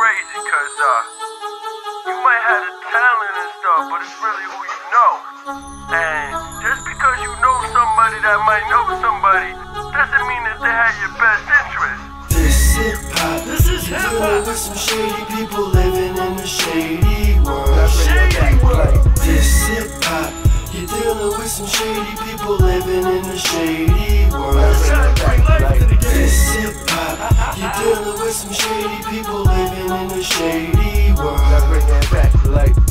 crazy, cause you might have the talent and stuff, but it's really who you know. And just because you know somebody that might know somebody, doesn't mean that they have your best interest. This hip-hop, This is hip-hop. with some shady people living in the shady world. Shady World. This hip-hop, you're dealing with some shady people living in the shady world. This hip-hop, you're dealing with some shady people living in the shady world.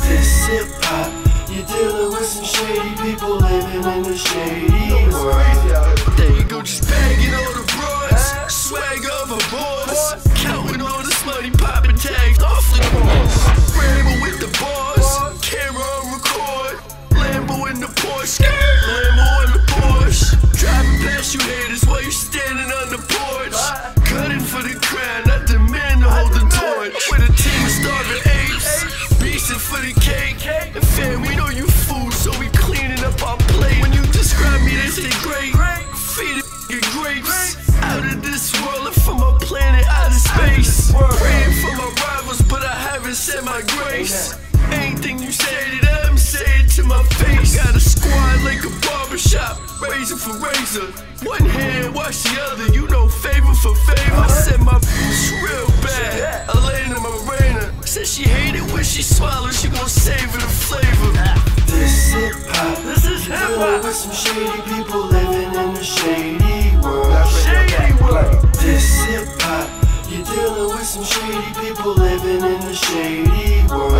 This hip-hop, you're dealing with some shady people living in the shady world. There you go, just bagging all the broads, swag of a boss, counting all this money, popping tags off the boss. Rambo with the bars, camera on record, Lambo in the Porsche, Lambo in the Porsche. Driving past you haters while you standing on the porch, cutting for the crown, not the man to hold the torch. With a team of starving apes, beasting for the cake. And fam, we know you fools, so we cleaning up our plate. When you describe me, they say great. Feed it grapes. Out of this world and from a planet out of space. Praying for my rivals, but I haven't said my grace. Anything you say to them, say it to my face. Got a squad like a barbershop, razor for razor. One hand, wash the other, you know, favor for favor. I said my bitch real bad, Elena Morena. Said she hate it when she swallows, she gon' savor the flavor. This hip-hop, This is dealing hip-hop. with some shady people living in the shady world. Shady World. This hip-hop, you're dealing with some shady people living in the shady world.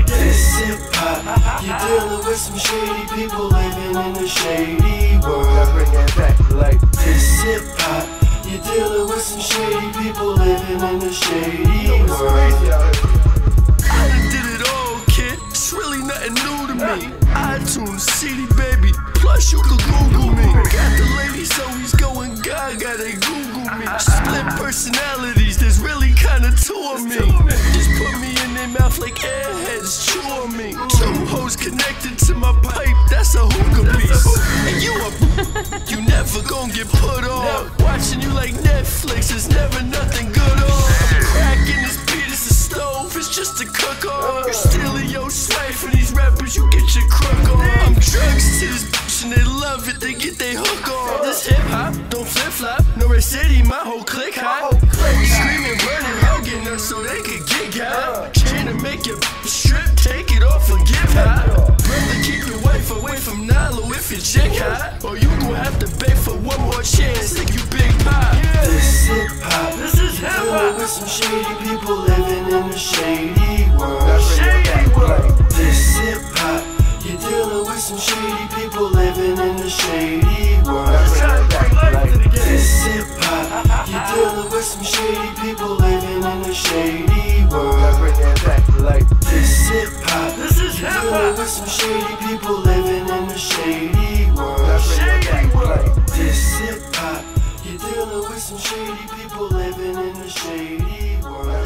This hip-hop, you're dealing with some shady people living in the shady world. This hip-hop, you're dealing with some shady people living in the shady world. I done did it all, kid. It's really nothing new to me. iTunes, CD baby, plus you could Google me. Got the ladies always going gaga, they Google me. Split personalities, there's really kinda two of me. Just put me in their mouth like airheads, chew on me. Two hoes connected to my pipe, that's a hookah piece. And you never gon' get put on. Watching you like Netflix, there's never nothing good on. Cracking this beat, it's a stove, it's just a cook on. You stealing your swag for these rappers, you get your crook on. I'm drugs to this bitch and they love it, they get they hook on. This hip hop, don't flip flop, no red city, my whole clique hot. Screaming, burning, hugging us so they could get hot. Trying to make your strip, take it off and give hot. Brother, keep your wife away from Nahlo if your chick hot. Or you gon' have to beg for one more chance, think you big pop. This hip-hop, This is dealing hip-hop. with some shady people living in the shady world. Shady World. This hip-hop, you're dealing with some shady people living in the shady world. This hip-hop, you're dealing with some shady people living in the shady world. This hip-hop, This is dealing hip-hop. with some shady people living in the shady world. Shady World. This hip-hop, you're dealing with some shady people living in the shady world.